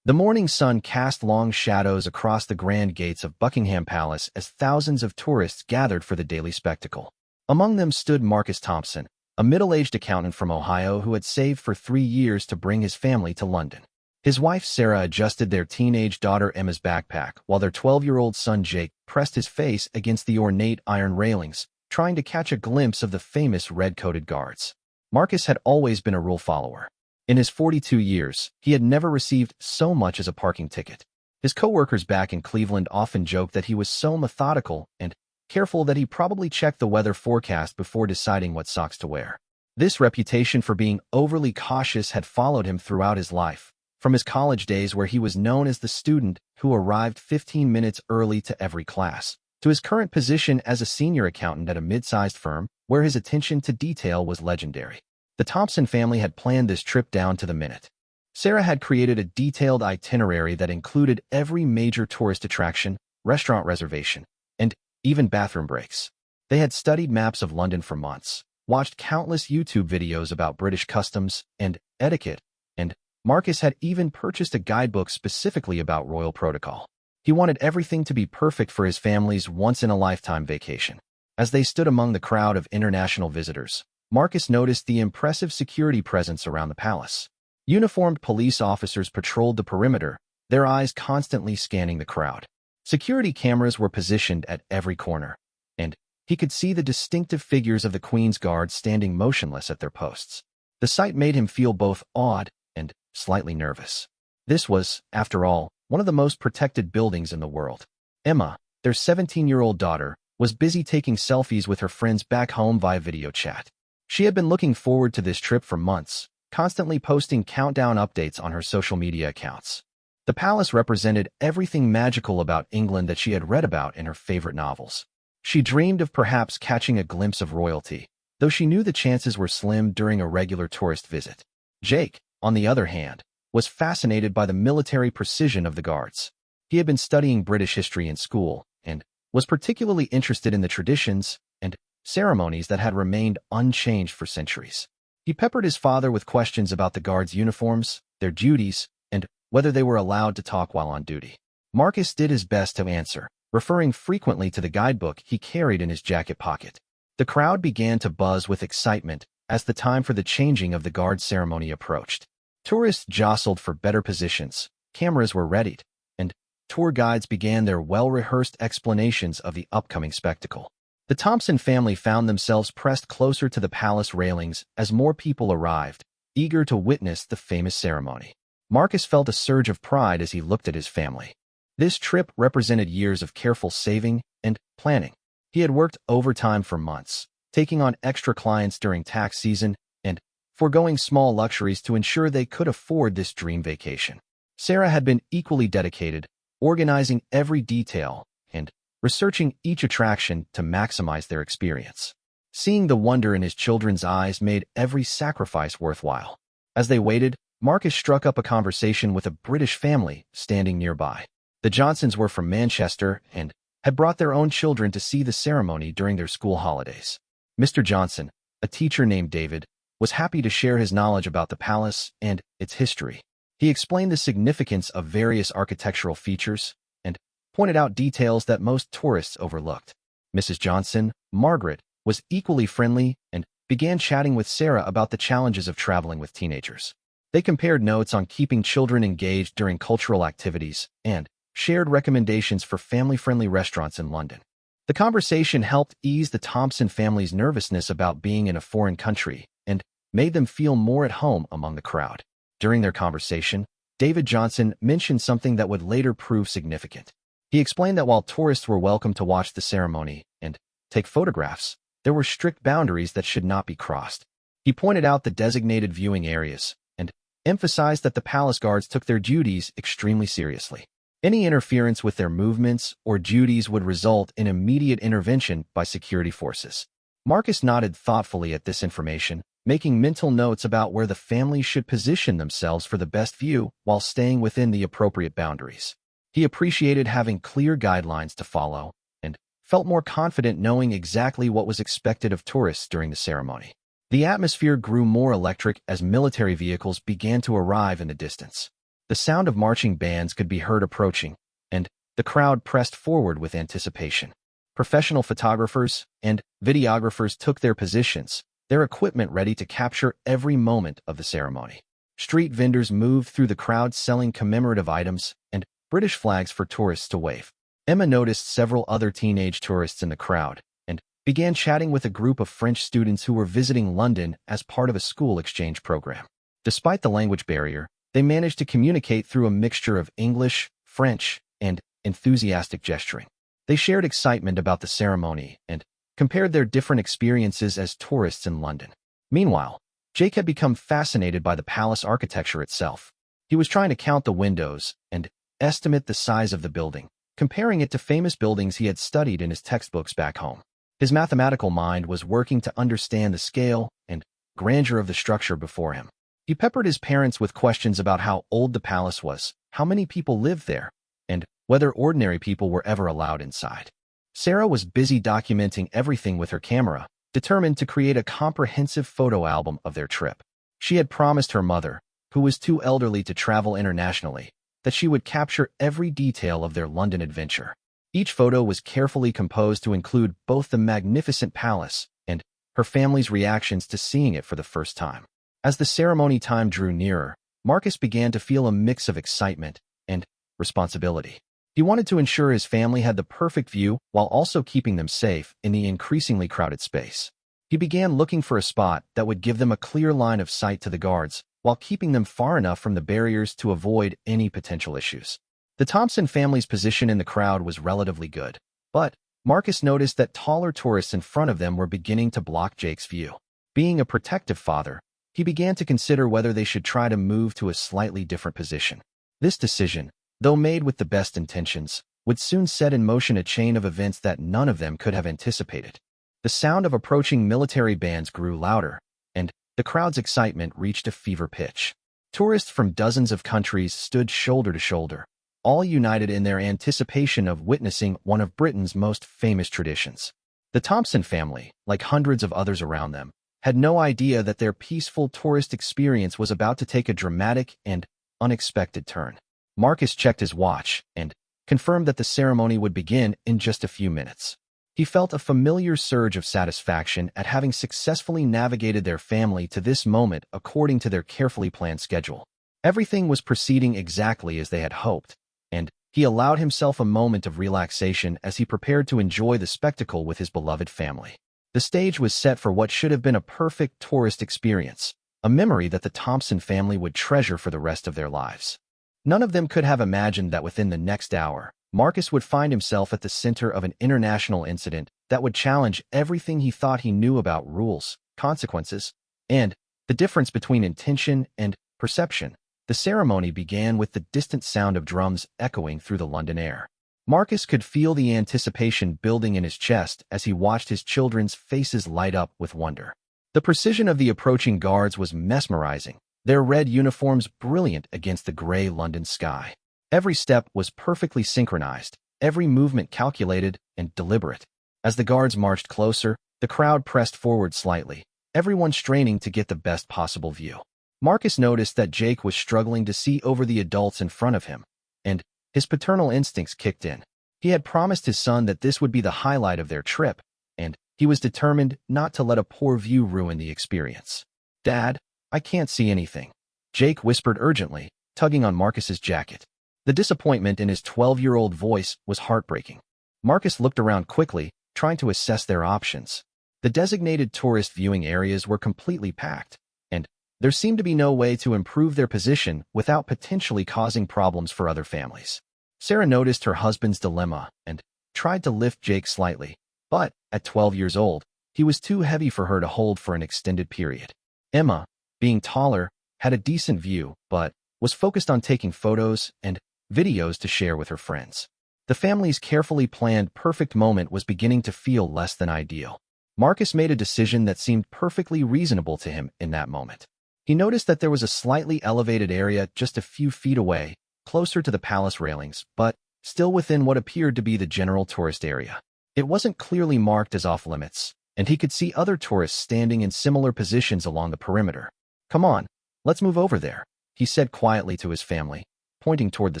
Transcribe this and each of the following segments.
The morning sun cast long shadows across the grand gates of Buckingham Palace as thousands of tourists gathered for the daily spectacle. Among them stood Marcus Thompson, a middle-aged accountant from Ohio who had saved for 3 years to bring his family to London. His wife Sarah adjusted their teenage daughter Emma's backpack, while their 12-year-old son Jake pressed his face against the ornate iron railings, trying to catch a glimpse of the famous red-coated guards. Marcus had always been a rule follower. In his 42 years, he had never received so much as a parking ticket. His co-workers back in Cleveland often joked that he was so methodical and careful that he probably checked the weather forecast before deciding what socks to wear. This reputation for being overly cautious had followed him throughout his life, from his college days where he was known as the student who arrived 15 minutes early to every class, to his current position as a senior accountant at a mid-sized firm where his attention to detail was legendary. The Thompson family had planned this trip down to the minute. Sarah had created a detailed itinerary that included every major tourist attraction, restaurant reservation, and even bathroom breaks. They had studied maps of London for months, watched countless YouTube videos about British customs and etiquette, and Marcus had even purchased a guidebook specifically about royal protocol. He wanted everything to be perfect for his family's once-in-a-lifetime vacation. As they stood among the crowd of international visitors, Marcus noticed the impressive security presence around the palace. Uniformed police officers patrolled the perimeter, their eyes constantly scanning the crowd. Security cameras were positioned at every corner, and he could see the distinctive figures of the Queen's Guard standing motionless at their posts. The sight made him feel both awed and slightly nervous. This was, after all, one of the most protected buildings in the world. Emma, their 17-year-old daughter, was busy taking selfies with her friends back home via video chat. She had been looking forward to this trip for months, constantly posting countdown updates on her social media accounts. The palace represented everything magical about England that she had read about in her favorite novels. She dreamed of perhaps catching a glimpse of royalty, though she knew the chances were slim during a regular tourist visit. Jake, on the other hand, was fascinated by the military precision of the guards. He had been studying British history in school and was particularly interested in the traditions and ceremonies that had remained unchanged for centuries. He peppered his father with questions about the guards' uniforms, their duties, and whether they were allowed to talk while on duty. Marcus did his best to answer, referring frequently to the guidebook he carried in his jacket pocket. The crowd began to buzz with excitement as the time for the changing of the guard ceremony approached. Tourists jostled for better positions, cameras were readied, and tour guides began their well-rehearsed explanations of the upcoming spectacle. The Thompson family found themselves pressed closer to the palace railings as more people arrived, eager to witness the famous ceremony. Marcus felt a surge of pride as he looked at his family. This trip represented years of careful saving and planning. He had worked overtime for months, taking on extra clients during tax season and foregoing small luxuries to ensure they could afford this dream vacation. Sarah had been equally dedicated, organizing every detail and researching each attraction to maximize their experience. Seeing the wonder in his children's eyes made every sacrifice worthwhile. As they waited, Marcus struck up a conversation with a British family standing nearby. The Johnsons were from Manchester and had brought their own children to see the ceremony during their school holidays. Mr. Johnson, a teacher named David, was happy to share his knowledge about the palace and its history. He explained the significance of various architectural features and pointed out details that most tourists overlooked. Mrs. Johnson, Margaret, was equally friendly and began chatting with Sarah about the challenges of traveling with teenagers. They compared notes on keeping children engaged during cultural activities and shared recommendations for family-friendly restaurants in London. The conversation helped ease the Thompson family's nervousness about being in a foreign country and made them feel more at home among the crowd. During their conversation, David Johnson mentioned something that would later prove significant. He explained that while tourists were welcome to watch the ceremony and take photographs, there were strict boundaries that should not be crossed. He pointed out the designated viewing areas and emphasized that the palace guards took their duties extremely seriously. Any interference with their movements or duties would result in immediate intervention by security forces. Marcus nodded thoughtfully at this information, making mental notes about where the family should position themselves for the best view while staying within the appropriate boundaries. He appreciated having clear guidelines to follow and felt more confident knowing exactly what was expected of tourists during the ceremony. The atmosphere grew more electric as military vehicles began to arrive in the distance. The sound of marching bands could be heard approaching, and the crowd pressed forward with anticipation. Professional photographers and videographers took their positions, their equipment ready to capture every moment of the ceremony. Street vendors moved through the crowd selling commemorative items and British flags for tourists to wave. Emma noticed several other teenage tourists in the crowd and began chatting with a group of French students who were visiting London as part of a school exchange program. Despite the language barrier, they managed to communicate through a mixture of English, French, and enthusiastic gesturing. They shared excitement about the ceremony and compared their different experiences as tourists in London. Meanwhile, Jake had become fascinated by the palace architecture itself. He was trying to count the windows and estimate the size of the building, comparing it to famous buildings he had studied in his textbooks back home. His mathematical mind was working to understand the scale and grandeur of the structure before him. He peppered his parents with questions about how old the palace was, how many people lived there, and whether ordinary people were ever allowed inside. Sarah was busy documenting everything with her camera, determined to create a comprehensive photo album of their trip. She had promised her mother, who was too elderly to travel internationally, that she would capture every detail of their London adventure. Each photo was carefully composed to include both the magnificent palace and her family's reactions to seeing it for the first time. As the ceremony time drew nearer, Marcus began to feel a mix of excitement and responsibility. He wanted to ensure his family had the perfect view while also keeping them safe in the increasingly crowded space. He began looking for a spot that would give them a clear line of sight to the guards while keeping them far enough from the barriers to avoid any potential issues. The Thompson family's position in the crowd was relatively good, but Marcus noticed that taller tourists in front of them were beginning to block Jake's view. Being a protective father, he began to consider whether they should try to move to a slightly different position. This decision, though made with the best intentions, would soon set in motion a chain of events that none of them could have anticipated. The sound of approaching military bands grew louder, and the crowd's excitement reached a fever pitch. Tourists from dozens of countries stood shoulder to shoulder, all united in their anticipation of witnessing one of Britain's most famous traditions. The Thompson family, like hundreds of others around them, had no idea that their peaceful tourist experience was about to take a dramatic and unexpected turn. Marcus checked his watch and confirmed that the ceremony would begin in just a few minutes. He felt a familiar surge of satisfaction at having successfully navigated their family to this moment according to their carefully planned schedule. Everything was proceeding exactly as they had hoped, and he allowed himself a moment of relaxation as he prepared to enjoy the spectacle with his beloved family. The stage was set for what should have been a perfect tourist experience, a memory that the Thompson family would treasure for the rest of their lives. None of them could have imagined that within the next hour, Marcus would find himself at the center of an international incident that would challenge everything he thought he knew about rules, consequences, and the difference between intention and perception. The ceremony began with the distant sound of drums echoing through the London air. Marcus could feel the anticipation building in his chest as he watched his children's faces light up with wonder. The precision of the approaching guards was mesmerizing, their red uniforms brilliant against the gray London sky. Every step was perfectly synchronized, every movement calculated and deliberate. As the guards marched closer, the crowd pressed forward slightly, everyone straining to get the best possible view. Marcus noticed that Jake was struggling to see over the adults in front of him, and his paternal instincts kicked in. He had promised his son that this would be the highlight of their trip, and he was determined not to let a poor view ruin the experience. "Dad, I can't see anything," Jake whispered urgently, tugging on Marcus's jacket. The disappointment in his 12-year-old voice was heartbreaking. Marcus looked around quickly, trying to assess their options. The designated tourist viewing areas were completely packed, and there seemed to be no way to improve their position without potentially causing problems for other families. Sarah noticed her husband's dilemma and tried to lift Jake slightly, but at 12 years old, he was too heavy for her to hold for an extended period. Emma, being taller, had a decent view, but was focused on taking photos and videos to share with her friends. The family's carefully planned perfect moment was beginning to feel less than ideal. Marcus made a decision that seemed perfectly reasonable to him in that moment. He noticed that there was a slightly elevated area just a few feet away, closer to the palace railings, but still within what appeared to be the general tourist area. It wasn't clearly marked as off-limits, and he could see other tourists standing in similar positions along the perimeter. "Come on, let's move over there," he said quietly to his family, pointing toward the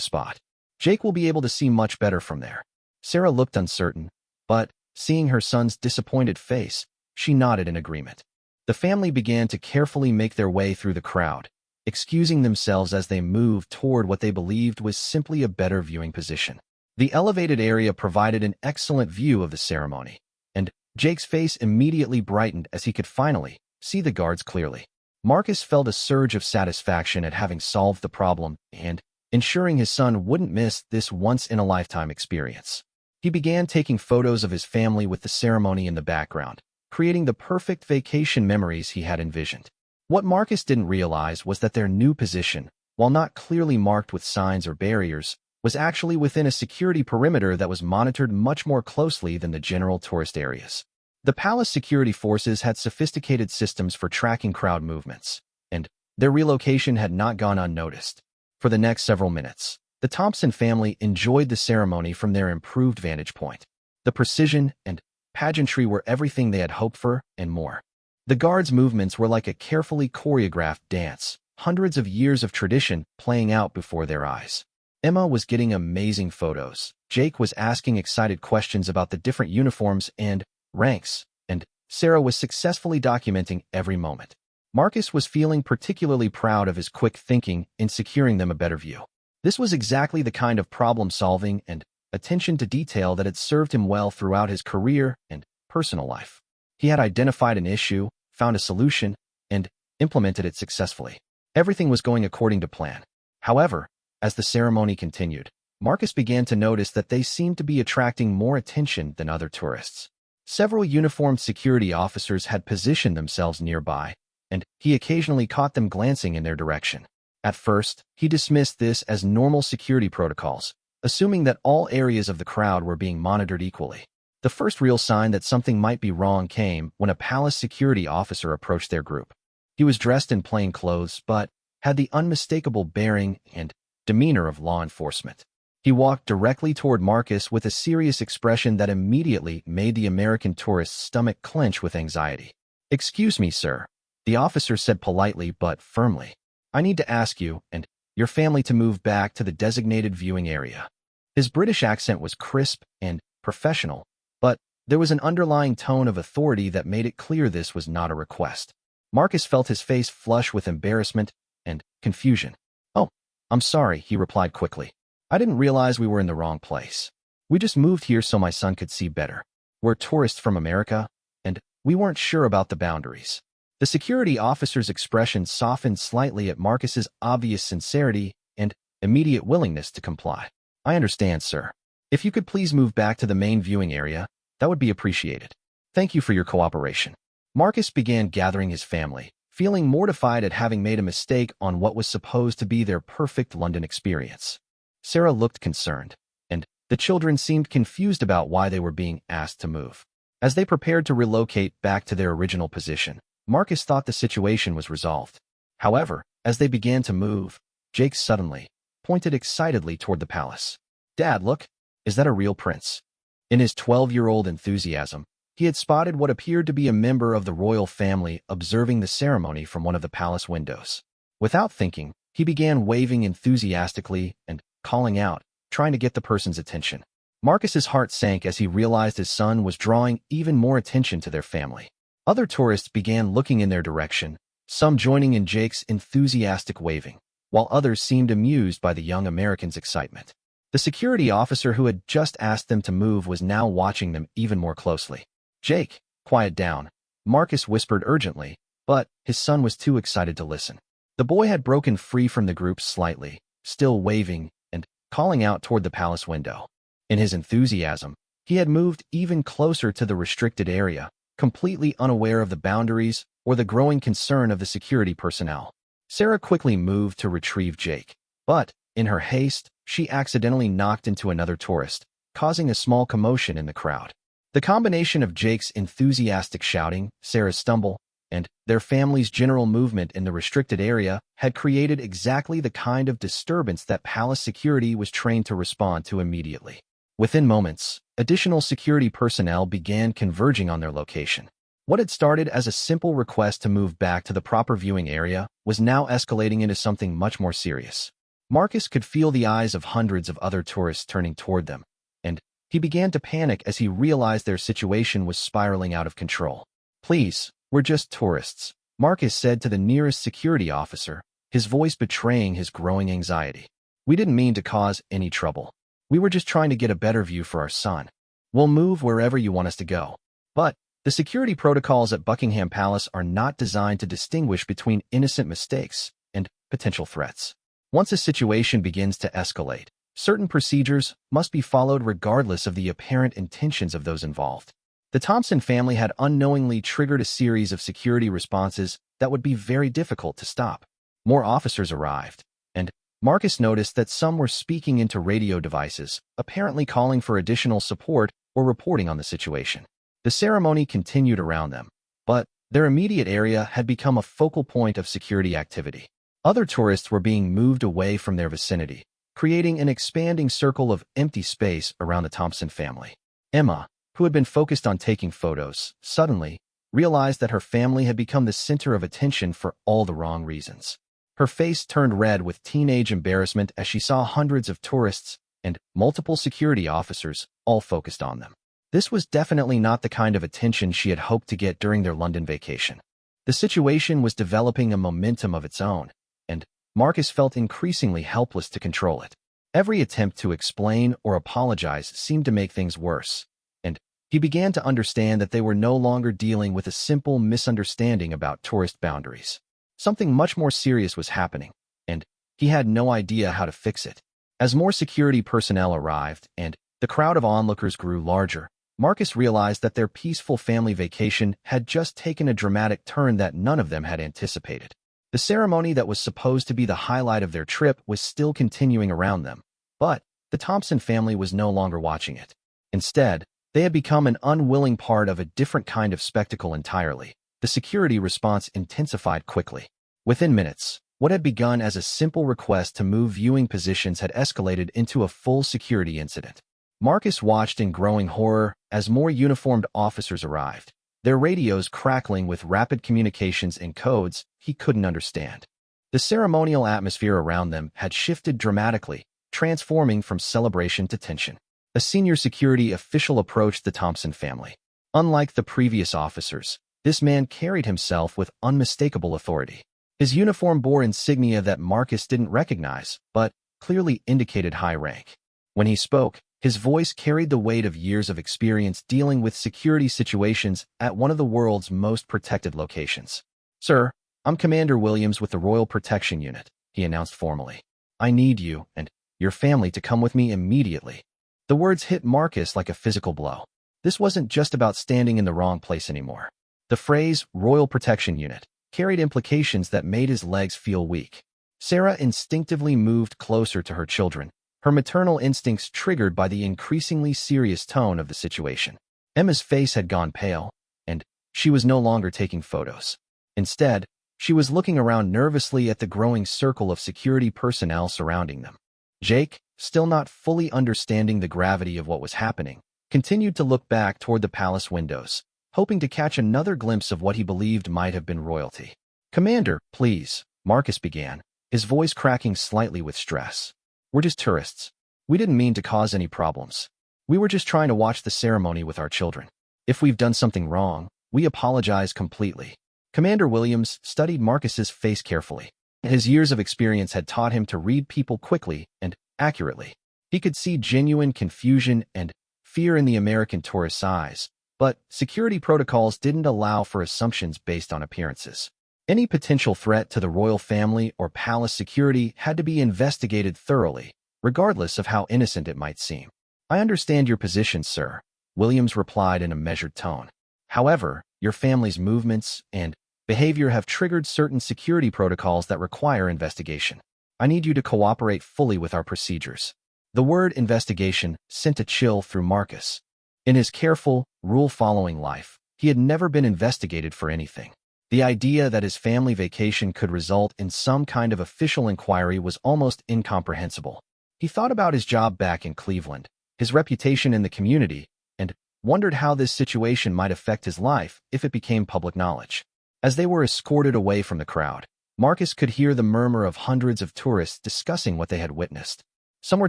spot. Jake will be able to see much better from there. Sarah looked uncertain, but, seeing her son's disappointed face, she nodded in agreement. The family began to carefully make their way through the crowd, excusing themselves as they moved toward what they believed was simply a better viewing position. The elevated area provided an excellent view of the ceremony, and Jake's face immediately brightened as he could finally see the guards clearly. Marcus felt a surge of satisfaction at having solved the problem and ensuring his son wouldn't miss this once-in-a-lifetime experience. He began taking photos of his family with the ceremony in the background, creating the perfect vacation memories he had envisioned. What Marcus didn't realize was that their new position, while not clearly marked with signs or barriers, was actually within a security perimeter that was monitored much more closely than the general tourist areas. The palace security forces had sophisticated systems for tracking crowd movements, and their relocation had not gone unnoticed. For the next several minutes, the Thompson family enjoyed the ceremony from their improved vantage point. The precision and pageantry were everything they had hoped for and more. The guards' movements were like a carefully choreographed dance, hundreds of years of tradition playing out before their eyes. Emma was getting amazing photos. Jake was asking excited questions about the different uniforms and ranks, and Sarah was successfully documenting every moment. Marcus was feeling particularly proud of his quick thinking in securing them a better view. This was exactly the kind of problem-solving and attention to detail that had served him well throughout his career and personal life. He had identified an issue, found a solution, and implemented it successfully. Everything was going according to plan. However, as the ceremony continued, Marcus began to notice that they seemed to be attracting more attention than other tourists. Several uniformed security officers had positioned themselves nearby, and he occasionally caught them glancing in their direction. At first, he dismissed this as normal security protocols, assuming that all areas of the crowd were being monitored equally. The first real sign that something might be wrong came when a palace security officer approached their group. He was dressed in plain clothes, but had the unmistakable bearing and demeanor of law enforcement. He walked directly toward Marcus with a serious expression that immediately made the American tourist's stomach clench with anxiety. "Excuse me, sir," the officer said politely but firmly. "I need to ask you and your family to move back to the designated viewing area." His British accent was crisp and professional, but there was an underlying tone of authority that made it clear this was not a request. Marcus felt his face flush with embarrassment and confusion. "Oh, I'm sorry," he replied quickly. "I didn't realize we were in the wrong place. We just moved here so my son could see better. We're tourists from America, and we weren't sure about the boundaries." The security officer's expression softened slightly at Marcus's obvious sincerity and immediate willingness to comply. "I understand, sir. If you could please move back to the main viewing area, that would be appreciated. Thank you for your cooperation." Marcus began gathering his family, feeling mortified at having made a mistake on what was supposed to be their perfect London experience. Sarah looked concerned, and the children seemed confused about why they were being asked to move. As they prepared to relocate back to their original position, Marcus thought the situation was resolved. However, as they began to move, Jake suddenly pointed excitedly toward the palace. "Dad, look, is that a real prince?" In his 12-year-old enthusiasm, he had spotted what appeared to be a member of the royal family observing the ceremony from one of the palace windows. Without thinking, he began waving enthusiastically and calling out, trying to get the person's attention. Marcus's heart sank as he realized his son was drawing even more attention to their family. Other tourists began looking in their direction, some joining in Jake's enthusiastic waving, while others seemed amused by the young American's excitement. The security officer who had just asked them to move was now watching them even more closely. "Jake, quiet down," Marcus whispered urgently, but his son was too excited to listen. The boy had broken free from the group slightly, still waving and calling out toward the palace window. In his enthusiasm, he had moved even closer to the restricted area, completely unaware of the boundaries or the growing concern of the security personnel. Sarah quickly moved to retrieve Jake, but, in her haste, she accidentally knocked into another tourist, causing a small commotion in the crowd. The combination of Jake's enthusiastic shouting, Sarah's stumble, and their family's general movement in the restricted area had created exactly the kind of disturbance that palace security was trained to respond to immediately. Within moments, additional security personnel began converging on their location. What had started as a simple request to move back to the proper viewing area was now escalating into something much more serious. Marcus could feel the eyes of hundreds of other tourists turning toward them, and he began to panic as he realized their situation was spiraling out of control. "Please, we're just tourists," Marcus said to the nearest security officer, his voice betraying his growing anxiety. "We didn't mean to cause any trouble. We were just trying to get a better view for our son. We'll move wherever you want us to go." But the security protocols at Buckingham Palace are not designed to distinguish between innocent mistakes and potential threats. Once a situation begins to escalate, certain procedures must be followed regardless of the apparent intentions of those involved. The Thompson family had unknowingly triggered a series of security responses that would be very difficult to stop. More officers arrived, and Marcus noticed that some were speaking into radio devices, apparently calling for additional support or reporting on the situation. The ceremony continued around them, but their immediate area had become a focal point of security activity. Other tourists were being moved away from their vicinity, creating an expanding circle of empty space around the Thompson family. Emma, who had been focused on taking photos, suddenly realized that her family had become the center of attention for all the wrong reasons. Her face turned red with teenage embarrassment as she saw hundreds of tourists and multiple security officers all focused on them. This was definitely not the kind of attention she had hoped to get during their London vacation. The situation was developing a momentum of its own, and Marcus felt increasingly helpless to control it. Every attempt to explain or apologize seemed to make things worse, and he began to understand that they were no longer dealing with a simple misunderstanding about tourist boundaries. Something much more serious was happening, and he had no idea how to fix it. As more security personnel arrived and the crowd of onlookers grew larger, Marcus realized that their peaceful family vacation had just taken a dramatic turn that none of them had anticipated. The ceremony that was supposed to be the highlight of their trip was still continuing around them, but the Thompson family was no longer watching it. Instead, they had become an unwilling part of a different kind of spectacle entirely. The security response intensified quickly. Within minutes, what had begun as a simple request to move viewing positions had escalated into a full security incident. Marcus watched in growing horror as more uniformed officers arrived, their radios crackling with rapid communications in codes he couldn't understand. The ceremonial atmosphere around them had shifted dramatically, transforming from celebration to tension. A senior security official approached the Thompson family. Unlike the previous officers, this man carried himself with unmistakable authority. His uniform bore insignia that Marcus didn't recognize, but clearly indicated high rank. When he spoke, his voice carried the weight of years of experience dealing with security situations at one of the world's most protected locations. "Sir, I'm Commander Williams with the Royal Protection Unit," he announced formally. "I need you and your family to come with me immediately." The words hit Marcus like a physical blow. This wasn't just about standing in the wrong place anymore. The phrase Royal Protection Unit carried implications that made his legs feel weak. Sarah instinctively moved closer to her children, her maternal instincts triggered by the increasingly serious tone of the situation. Emma's face had gone pale, and she was no longer taking photos. Instead, she was looking around nervously at the growing circle of security personnel surrounding them. Jake, still not fully understanding the gravity of what was happening, continued to look back toward the palace windows, hoping to catch another glimpse of what he believed might have been royalty. "Commander, please," Marcus began, his voice cracking slightly with stress. "We're just tourists. We didn't mean to cause any problems. We were just trying to watch the ceremony with our children. If we've done something wrong, we apologize completely." Commander Williams studied Marcus's face carefully. His years of experience had taught him to read people quickly and accurately. He could see genuine confusion and fear in the American tourist's eyes, but security protocols didn't allow for assumptions based on appearances. Any potential threat to the royal family or palace security had to be investigated thoroughly, regardless of how innocent it might seem. "I understand your position, sir," Williams replied in a measured tone. "However, your family's movements and behavior have triggered certain security protocols that require investigation. I need you to cooperate fully with our procedures." The word investigation sent a chill through Marcus. In his careful, rule-following life, he had never been investigated for anything. The idea that his family vacation could result in some kind of official inquiry was almost incomprehensible. He thought about his job back in Cleveland, his reputation in the community, and wondered how this situation might affect his life if it became public knowledge. As they were escorted away from the crowd, Marcus could hear the murmur of hundreds of tourists discussing what they had witnessed. Some were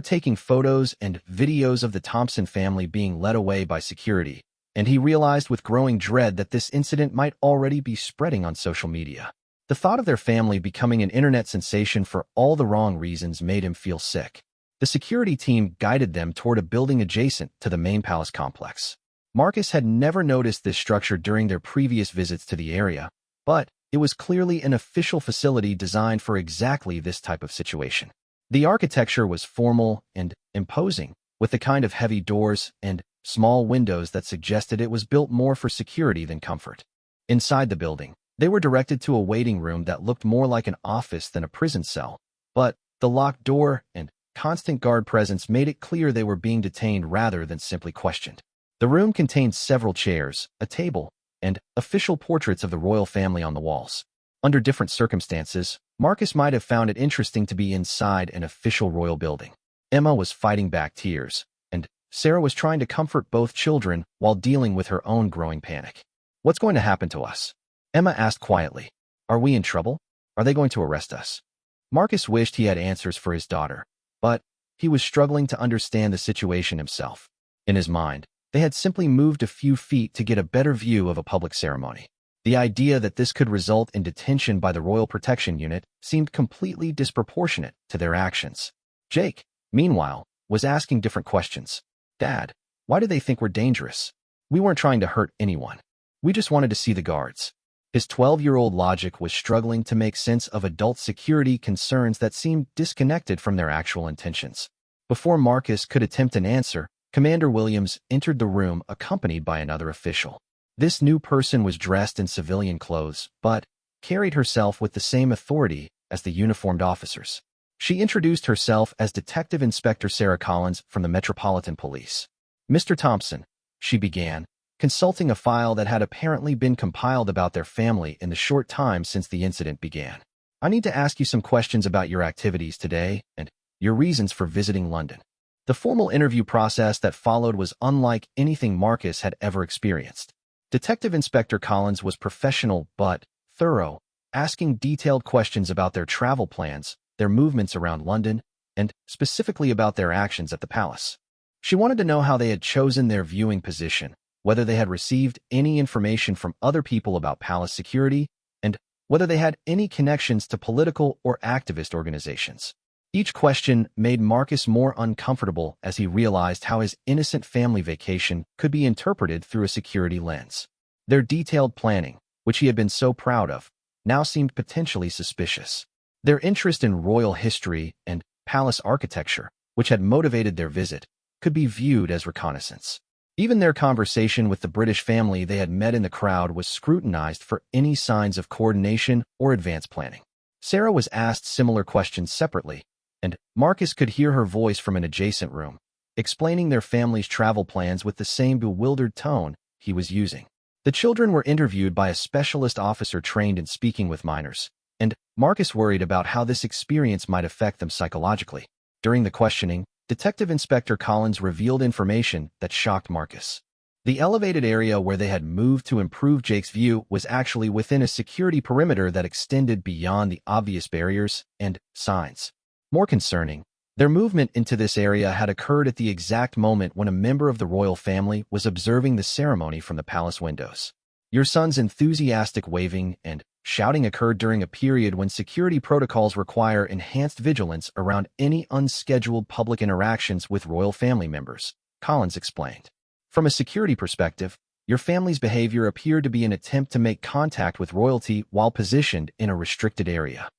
taking photos and videos of the Thompson family being led away by security, and he realized with growing dread that this incident might already be spreading on social media. The thought of their family becoming an internet sensation for all the wrong reasons made him feel sick. The security team guided them toward a building adjacent to the main palace complex. Marcus had never noticed this structure during their previous visits to the area, but it was clearly an official facility designed for exactly this type of situation. The architecture was formal and imposing, with the kind of heavy doors and small windows that suggested it was built more for security than comfort. Inside the building, they were directed to a waiting room that looked more like an office than a prison cell, but the locked door and constant guard presence made it clear they were being detained rather than simply questioned. The room contained several chairs, a table, and official portraits of the royal family on the walls. Under different circumstances, Marcus might have found it interesting to be inside an official royal building. Emma was fighting back tears, and Sarah was trying to comfort both children while dealing with her own growing panic. "What's going to happen to us?" Emma asked quietly. "Are we in trouble? Are they going to arrest us?" Marcus wished he had answers for his daughter, but he was struggling to understand the situation himself. In his mind, they had simply moved a few feet to get a better view of a public ceremony. The idea that this could result in detention by the Royal Protection Unit seemed completely disproportionate to their actions. Jake, meanwhile, was asking different questions. "Dad, why do they think we're dangerous? We weren't trying to hurt anyone. We just wanted to see the guards." His 12-year-old logic was struggling to make sense of adult security concerns that seemed disconnected from their actual intentions. Before Marcus could attempt an answer, Commander Williams entered the room accompanied by another official. This new person was dressed in civilian clothes, but carried herself with the same authority as the uniformed officers. She introduced herself as Detective Inspector Sarah Collins from the Metropolitan Police. "Mr. Thompson," she began, consulting a file that had apparently been compiled about their family in the short time since the incident began. "I need to ask you some questions about your activities today and your reasons for visiting London." The formal interview process that followed was unlike anything Marcus had ever experienced. Detective Inspector Collins was professional but thorough, asking detailed questions about their travel plans, their movements around London, and specifically about their actions at the palace. She wanted to know how they had chosen their viewing position, whether they had received any information from other people about palace security, and whether they had any connections to political or activist organizations. Each question made Marcus more uncomfortable as he realized how his innocent family vacation could be interpreted through a security lens. Their detailed planning, which he had been so proud of, now seemed potentially suspicious. Their interest in royal history and palace architecture, which had motivated their visit, could be viewed as reconnaissance. Even their conversation with the British family they had met in the crowd was scrutinized for any signs of coordination or advanced planning. Sarah was asked similar questions separately, and Marcus could hear her voice from an adjacent room, explaining their family's travel plans with the same bewildered tone he was using. The children were interviewed by a specialist officer trained in speaking with minors, and Marcus worried about how this experience might affect them psychologically. During the questioning, Detective Inspector Collins revealed information that shocked Marcus. The elevated area where they had moved to improve Jake's view was actually within a security perimeter that extended beyond the obvious barriers and signs. More concerning, their movement into this area had occurred at the exact moment when a member of the royal family was observing the ceremony from the palace windows. Your son's enthusiastic waving and shouting occurred during a period when security protocols require enhanced vigilance around any unscheduled public interactions with royal family members, Collins explained. From a security perspective, your family's behavior appeared to be an attempt to make contact with royalty while positioned in a restricted area.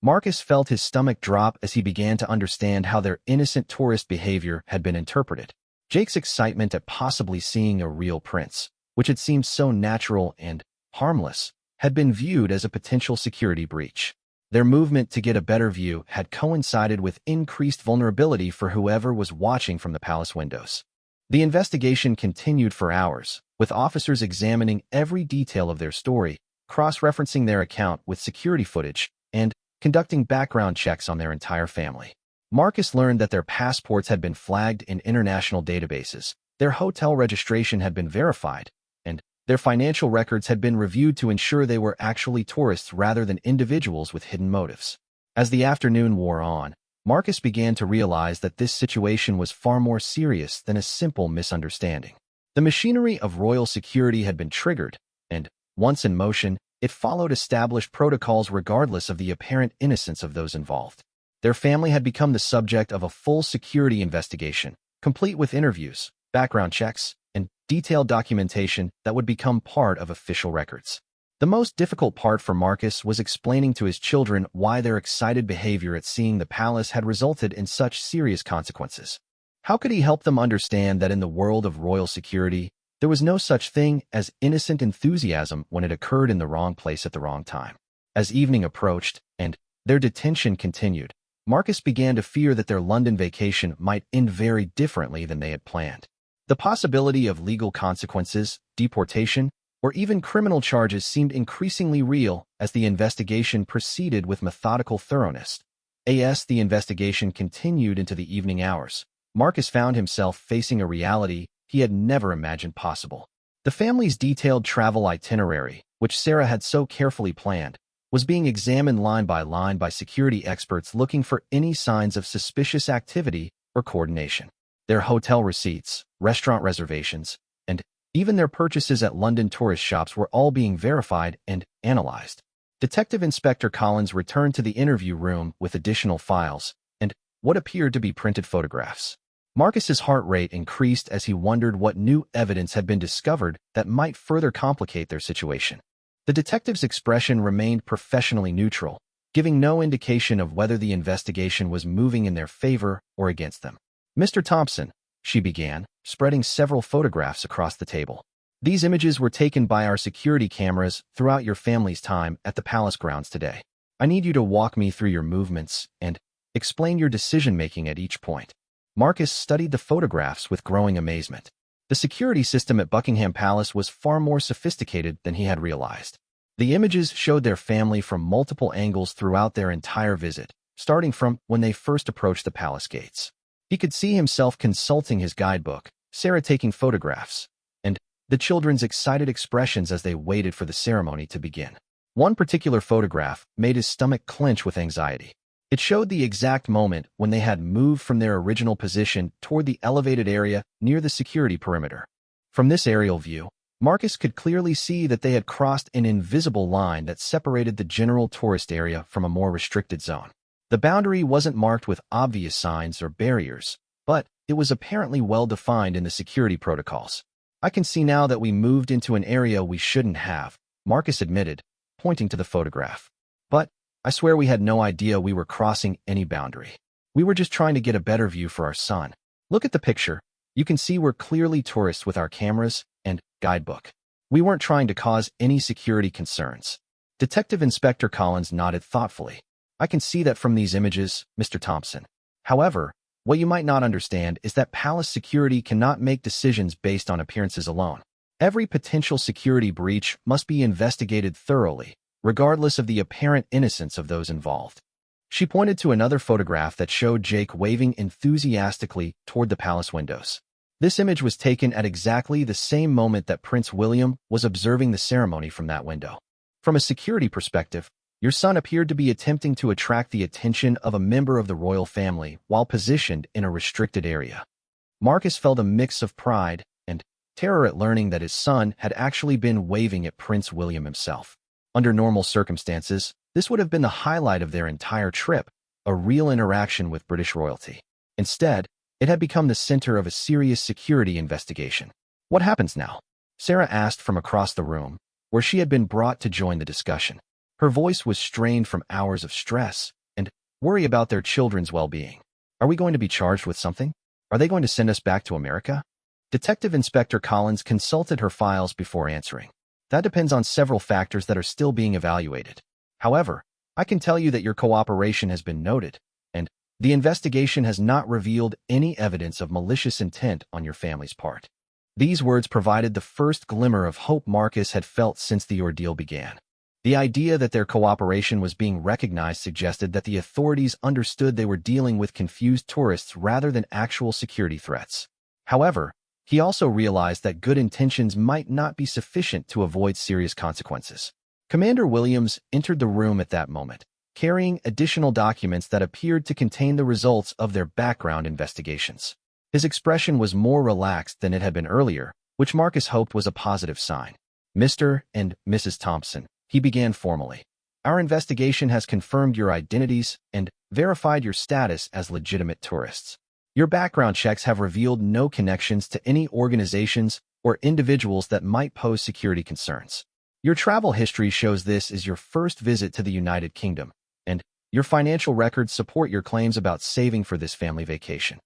Marcus felt his stomach drop as he began to understand how their innocent tourist behavior had been interpreted. Jake's excitement at possibly seeing a real prince, which had seemed so natural and harmless, had been viewed as a potential security breach. Their movement to get a better view had coincided with increased vulnerability for whoever was watching from the palace windows. The investigation continued for hours, with officers examining every detail of their story, cross-referencing their account with security footage, and conducting background checks on their entire family. Marcus learned that their passports had been flagged in international databases, their hotel registration had been verified, and Their financial records had been reviewed to ensure they were actually tourists rather than individuals with hidden motives. As the afternoon wore on, Marcus began to realize that this situation was far more serious than a simple misunderstanding. The machinery of royal security had been triggered, and, once in motion, it followed established protocols regardless of the apparent innocence of those involved. Their family had become the subject of a full security investigation, complete with interviews, background checks, and detailed documentation that would become part of official records. The most difficult part for Marcus was explaining to his children why their excited behavior at seeing the palace had resulted in such serious consequences. How could he help them understand that in the world of royal security, there was no such thing as innocent enthusiasm when it occurred in the wrong place at the wrong time? As evening approached, and their detention continued, Marcus began to fear that their London vacation might end very differently than they had planned. The possibility of legal consequences, deportation, or even criminal charges seemed increasingly real as the investigation proceeded with methodical thoroughness. As the investigation continued into the evening hours, Marcus found himself facing a reality he had never imagined possible. The family's detailed travel itinerary, which Sarah had so carefully planned, was being examined line by security experts looking for any signs of suspicious activity or coordination. Their hotel receipts, restaurant reservations, and even their purchases at London tourist shops were all being verified and analyzed. Detective Inspector Collins returned to the interview room with additional files and what appeared to be printed photographs. Marcus's heart rate increased as he wondered what new evidence had been discovered that might further complicate their situation. The detective's expression remained professionally neutral, giving no indication of whether the investigation was moving in their favor or against them. "Mr. Thompson," she began, spreading several photographs across the table. "These images were taken by our security cameras throughout your family's time at the palace grounds today. I need you to walk me through your movements and explain your decision-making at each point." Marcus studied the photographs with growing amazement. The security system at Buckingham Palace was far more sophisticated than he had realized. The images showed their family from multiple angles throughout their entire visit, starting from when they first approached the palace gates. He could see himself consulting his guidebook, Sarah taking photographs, and the children's excited expressions as they waited for the ceremony to begin. One particular photograph made his stomach clench with anxiety. It showed the exact moment when they had moved from their original position toward the elevated area near the security perimeter. From this aerial view, Marcus could clearly see that they had crossed an invisible line that separated the general tourist area from a more restricted zone. The boundary wasn't marked with obvious signs or barriers, but it was apparently well defined in the security protocols. "I can see now that we moved into an area we shouldn't have," Marcus admitted, pointing to the photograph. "But I swear we had no idea we were crossing any boundary. We were just trying to get a better view for our son. Look at the picture. You can see we're clearly tourists with our cameras and guidebook. We weren't trying to cause any security concerns." Detective Inspector Collins nodded thoughtfully. "I can see that from these images, Mr. Thompson. However, what you might not understand is that palace security cannot make decisions based on appearances alone. Every potential security breach must be investigated thoroughly, regardless of the apparent innocence of those involved." She pointed to another photograph that showed Jake waving enthusiastically toward the palace windows. This image was taken at exactly the same moment that Prince William was observing the ceremony from that window. From a security perspective, your son appeared to be attempting to attract the attention of a member of the royal family while positioned in a restricted area. Marcus felt a mix of pride and terror at learning that his son had actually been waving at Prince William himself. Under normal circumstances, this would have been the highlight of their entire trip, a real interaction with British royalty. Instead, it had become the center of a serious security investigation. "What happens now?" Sarah asked from across the room, where she had been brought to join the discussion. Her voice was strained from hours of stress and worry about their children's well-being. "Are we going to be charged with something? Are they going to send us back to America?" Detective Inspector Collins consulted her files before answering. "That depends on several factors that are still being evaluated. However, I can tell you that your cooperation has been noted, and the investigation has not revealed any evidence of malicious intent on your family's part." These words provided the first glimmer of hope Marcus had felt since the ordeal began. The idea that their cooperation was being recognized suggested that the authorities understood they were dealing with confused tourists rather than actual security threats. However, He also realized that good intentions might not be sufficient to avoid serious consequences. Commander Williams entered the room at that moment, carrying additional documents that appeared to contain the results of their background investigations. His expression was more relaxed than it had been earlier, which Marcus hoped was a positive sign. "Mr. and Mrs. Thompson," he began formally, "our investigation has confirmed your identities and verified your status as legitimate tourists. Your background checks have revealed no connections to any organizations or individuals that might pose security concerns. Your travel history shows this is your first visit to the United Kingdom, and your financial records support your claims about saving for this family vacation."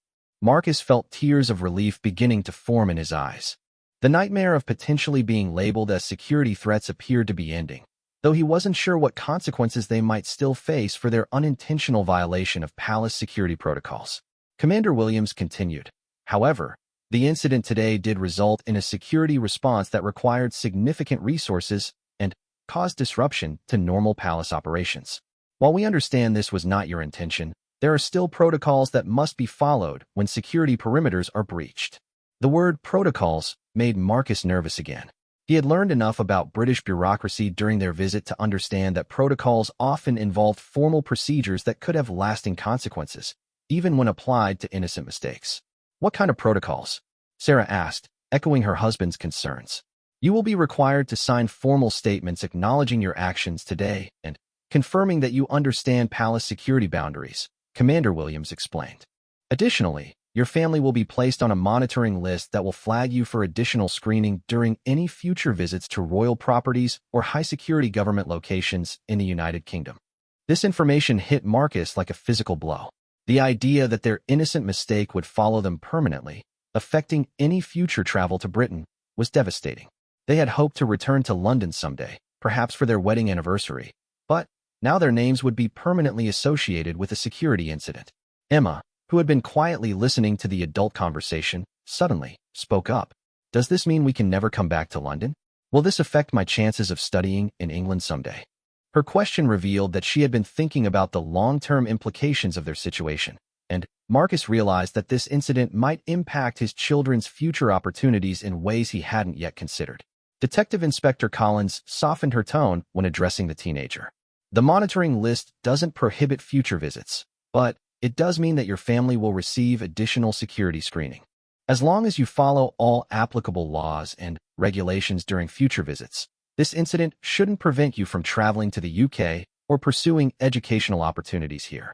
Marcus felt tears of relief beginning to form in his eyes. The nightmare of potentially being labeled as security threats appeared to be ending, though he wasn't sure what consequences they might still face for their unintentional violation of palace security protocols. Commander Williams continued, "However, the incident today did result in a security response that required significant resources and caused disruption to normal palace operations. While we understand this was not your intention, there are still protocols that must be followed when security perimeters are breached." The word protocols made Marcus nervous again. He had learned enough about British bureaucracy during their visit to understand that protocols often involved formal procedures that could have lasting consequences, even when applied to innocent mistakes. "What kind of protocols?" Sarah asked, echoing her husband's concerns. "You will be required to sign formal statements acknowledging your actions today and confirming that you understand palace security boundaries," Commander Williams explained. "Additionally, your family will be placed on a monitoring list that will flag you for additional screening during any future visits to royal properties or high-security government locations in the United Kingdom." This information hit Marcus like a physical blow. The idea that their innocent mistake would follow them permanently, affecting any future travel to Britain, was devastating. They had hoped to return to London someday, perhaps for their wedding anniversary, but now their names would be permanently associated with a security incident. Emma, who had been quietly listening to the adult conversation, suddenly spoke up. "Does this mean we can never come back to London? Will this affect my chances of studying in England someday?" Her question revealed that she had been thinking about the long-term implications of their situation, and Marcus realized that this incident might impact his children's future opportunities in ways he hadn't yet considered. Detective Inspector Collins softened her tone when addressing the teenager. "The monitoring list doesn't prohibit future visits, but it does mean that your family will receive additional security screening. As long as you follow all applicable laws and regulations during future visits, this incident shouldn't prevent you from traveling to the UK or pursuing educational opportunities here."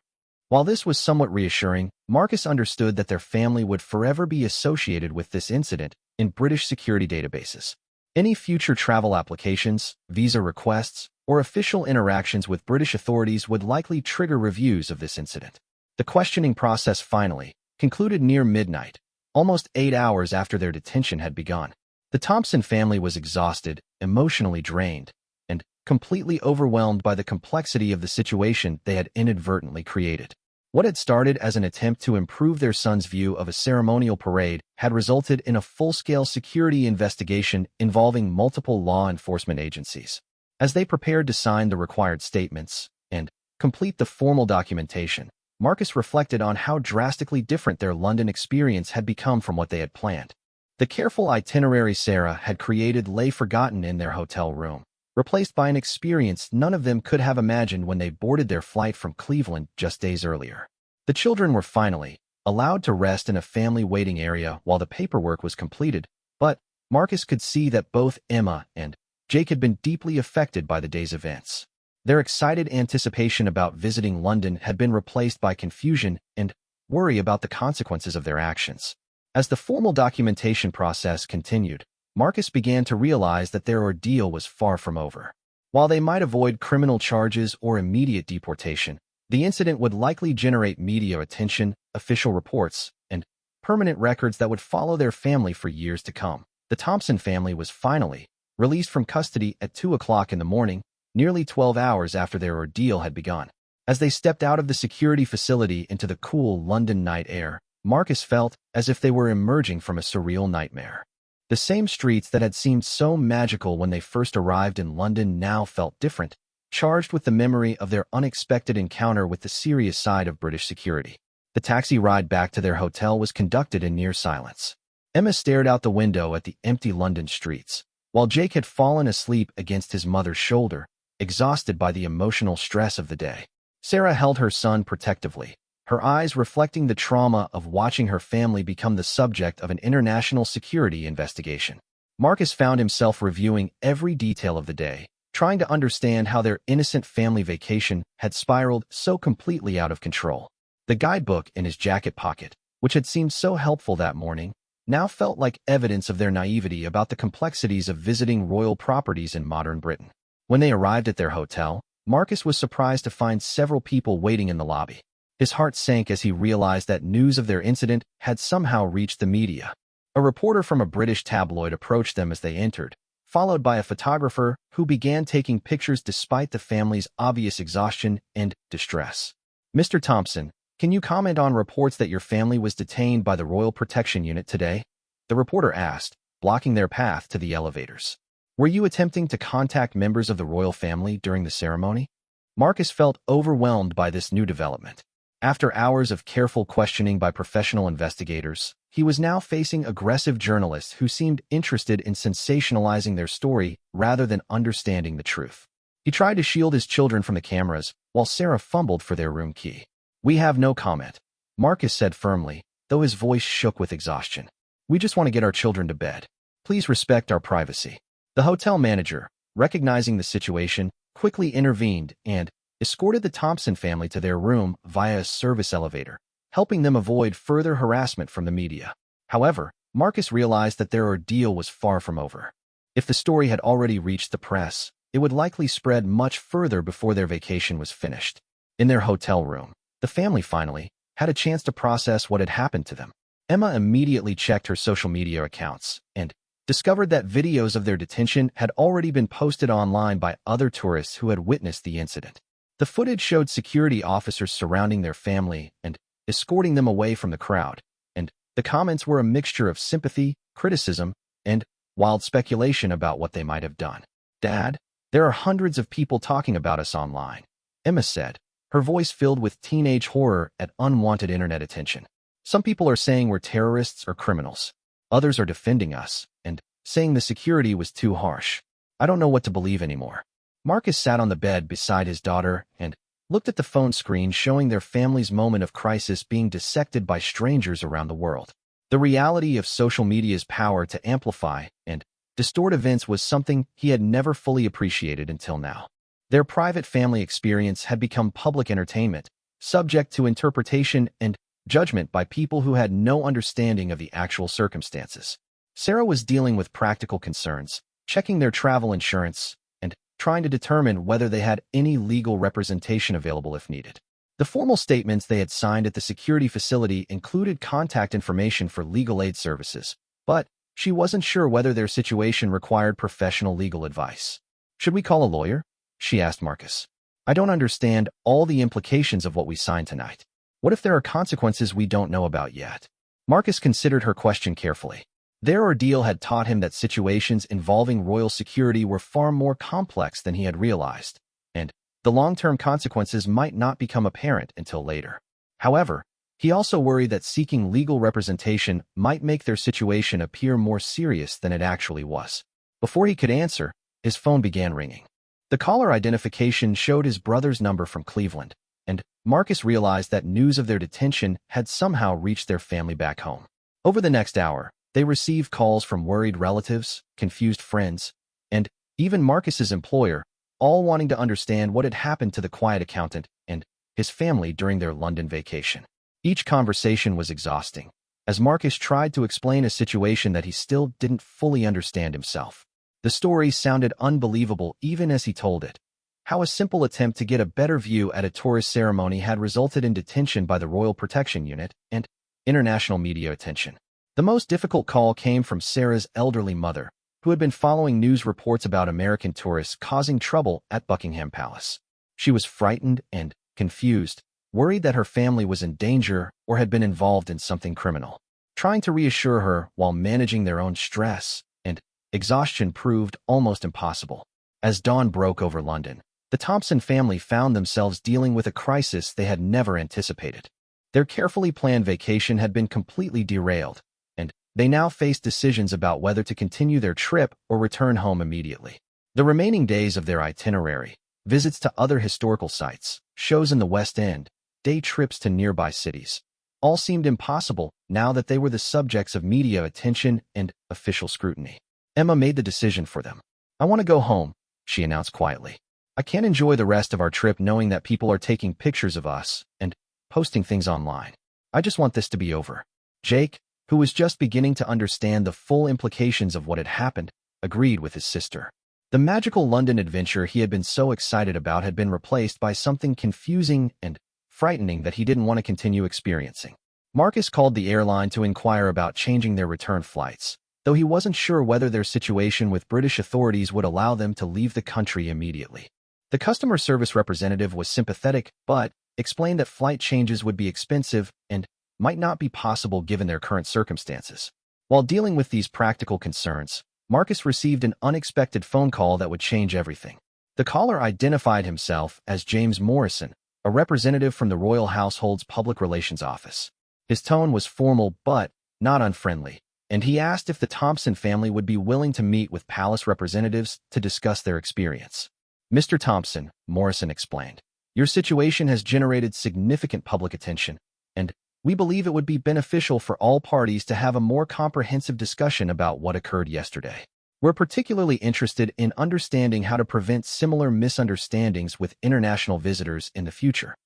While this was somewhat reassuring, Marcus understood that their family would forever be associated with this incident in British security databases. Any future travel applications, visa requests, or official interactions with British authorities would likely trigger reviews of this incident. The questioning process finally concluded near midnight, almost 8 hours after their detention had begun. The Thompson family was exhausted, emotionally drained, and completely overwhelmed by the complexity of the situation they had inadvertently created. What had started as an attempt to improve their son's view of a ceremonial parade had resulted in a full-scale security investigation involving multiple law enforcement agencies. As they prepared to sign the required statements and complete the formal documentation, Marcus reflected on how drastically different their London experience had become from what they had planned. The careful itinerary Sarah had created lay forgotten in their hotel room, replaced by an experience none of them could have imagined when they boarded their flight from Cleveland just days earlier. The children were finally allowed to rest in a family waiting area while the paperwork was completed, but Marcus could see that both Emma and Jake had been deeply affected by the day's events. Their excited anticipation about visiting London had been replaced by confusion and worry about the consequences of their actions. As the formal documentation process continued, Marcus began to realize that their ordeal was far from over. While they might avoid criminal charges or immediate deportation, the incident would likely generate media attention, official reports, and permanent records that would follow their family for years to come. The Thompson family was finally released from custody at 2 o'clock in the morning, nearly 12 hours after their ordeal had begun. As they stepped out of the security facility into the cool London night air, Marcus felt as if they were emerging from a surreal nightmare. The same streets that had seemed so magical when they first arrived in London now felt different, charged with the memory of their unexpected encounter with the serious side of British security. The taxi ride back to their hotel was conducted in near silence. Emma stared out the window at the empty London streets, while Jake had fallen asleep against his mother's shoulder, exhausted by the emotional stress of the day. Sarah held her son protectively, her eyes reflecting the trauma of watching her family become the subject of an international security investigation. Marcus found himself reviewing every detail of the day, trying to understand how their innocent family vacation had spiraled so completely out of control. The guidebook in his jacket pocket, which had seemed so helpful that morning, now felt like evidence of their naivety about the complexities of visiting royal properties in modern Britain. When they arrived at their hotel, Marcus was surprised to find several people waiting in the lobby. His heart sank as he realized that news of their incident had somehow reached the media. A reporter from a British tabloid approached them as they entered, followed by a photographer who began taking pictures despite the family's obvious exhaustion and distress. "Mr. Thompson, can you comment on reports that your family was detained by the Royal Protection Unit today?" the reporter asked, blocking their path to the elevators. "Were you attempting to contact members of the royal family during the ceremony?" Marcus felt overwhelmed by this new development. After hours of careful questioning by professional investigators, he was now facing aggressive journalists who seemed interested in sensationalizing their story rather than understanding the truth. He tried to shield his children from the cameras, while Sarah fumbled for their room key. "We have no comment," Marcus said firmly, though his voice shook with exhaustion. "We just want to get our children to bed. Please respect our privacy." The hotel manager, recognizing the situation, quickly intervened and escorted the Thompson family to their room via a service elevator, helping them avoid further harassment from the media. However, Marcus realized that their ordeal was far from over. If the story had already reached the press, it would likely spread much further before their vacation was finished. In their hotel room, the family finally had a chance to process what had happened to them. Emma immediately checked her social media accounts and discovered that videos of their detention had already been posted online by other tourists who had witnessed the incident. The footage showed security officers surrounding their family and escorting them away from the crowd, and the comments were a mixture of sympathy, criticism, and wild speculation about what they might have done. "Dad, there are hundreds of people talking about us online," Emma said, her voice filled with teenage horror at unwanted internet attention. "Some people are saying we're terrorists or criminals. Others are defending us and saying the security was too harsh. I don't know what to believe anymore." Marcus sat on the bed beside his daughter and looked at the phone screen showing their family's moment of crisis being dissected by strangers around the world. The reality of social media's power to amplify and distort events was something he had never fully appreciated until now. Their private family experience had become public entertainment, subject to interpretation and judgment by people who had no understanding of the actual circumstances. Sarah was dealing with practical concerns, checking their travel insurance, and trying to determine whether they had any legal representation available if needed. The formal statements they had signed at the security facility included contact information for legal aid services, but she wasn't sure whether their situation required professional legal advice. "Should we call a lawyer?" she asked Marcus. "I don't understand all the implications of what we signed tonight. What if there are consequences we don't know about yet?" Marcus considered her question carefully. Their ordeal had taught him that situations involving royal security were far more complex than he had realized, and the long-term consequences might not become apparent until later. However, he also worried that seeking legal representation might make their situation appear more serious than it actually was. Before he could answer, his phone began ringing. The caller identification showed his brother's number from Cleveland, and Marcus realized that news of their detention had somehow reached their family back home. Over the next hour, they received calls from worried relatives, confused friends, and even Marcus's employer, all wanting to understand what had happened to the quiet accountant and his family during their London vacation. Each conversation was exhausting, as Marcus tried to explain a situation that he still didn't fully understand himself. The story sounded unbelievable even as he told it. How a simple attempt to get a better view at a tourist ceremony had resulted in detention by the Royal Protection Unit and international media attention. The most difficult call came from Sarah's elderly mother, who had been following news reports about American tourists causing trouble at Buckingham Palace. She was frightened and confused, worried that her family was in danger or had been involved in something criminal. Trying to reassure her while managing their own stress and exhaustion proved almost impossible. As dawn broke over London, the Thompson family found themselves dealing with a crisis they had never anticipated. Their carefully planned vacation had been completely derailed, and they now faced decisions about whether to continue their trip or return home immediately. The remaining days of their itinerary, visits to other historical sites, shows in the West End, day trips to nearby cities, all seemed impossible now that they were the subjects of media attention and official scrutiny. Emma made the decision for them. "I want to go home," she announced quietly. "I can't enjoy the rest of our trip knowing that people are taking pictures of us and posting things online. I just want this to be over." Jake, who was just beginning to understand the full implications of what had happened, agreed with his sister. The magical London adventure he had been so excited about had been replaced by something confusing and frightening that he didn't want to continue experiencing. Marcus called the airline to inquire about changing their return flights, though he wasn't sure whether their situation with British authorities would allow them to leave the country immediately. The customer service representative was sympathetic, but explained that flight changes would be expensive and might not be possible given their current circumstances. While dealing with these practical concerns, Marcus received an unexpected phone call that would change everything. The caller identified himself as James Morrison, a representative from the royal household's public relations office. His tone was formal but not unfriendly, and he asked if the Thompson family would be willing to meet with palace representatives to discuss their experience. "Mr. Thompson," Morrison explained, "your situation has generated significant public attention, and we believe it would be beneficial for all parties to have a more comprehensive discussion about what occurred yesterday. We're particularly interested in understanding how to prevent similar misunderstandings with international visitors in the future."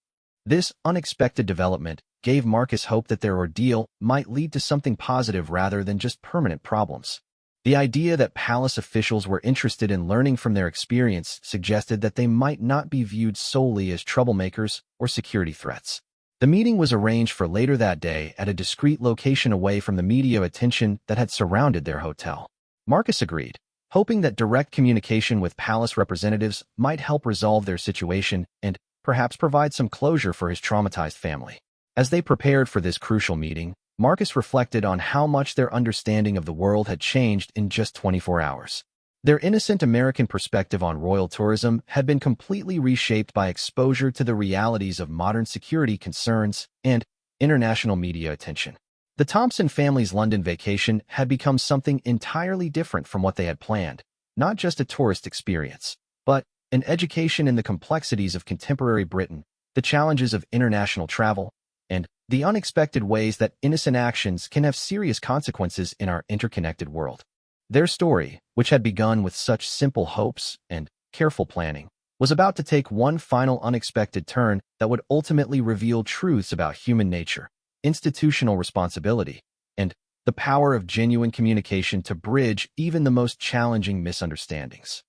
This unexpected development gave Marcus hope that their ordeal might lead to something positive rather than just permanent problems. The idea that palace officials were interested in learning from their experience suggested that they might not be viewed solely as troublemakers or security threats. The meeting was arranged for later that day at a discreet location away from the media attention that had surrounded their hotel. Marcus agreed, hoping that direct communication with palace representatives might help resolve their situation and perhaps provide some closure for his traumatized family. As they prepared for this crucial meeting, Marcus reflected on how much their understanding of the world had changed in just 24 hours. Their innocent American perspective on royal tourism had been completely reshaped by exposure to the realities of modern security concerns and international media attention. The Thompson family's London vacation had become something entirely different from what they had planned, not just a tourist experience, but an education in the complexities of contemporary Britain, the challenges of international travel, and the unexpected ways that innocent actions can have serious consequences in our interconnected world. Their story, which had begun with such simple hopes and careful planning, was about to take one final unexpected turn that would ultimately reveal truths about human nature, institutional responsibility, and the power of genuine communication to bridge even the most challenging misunderstandings.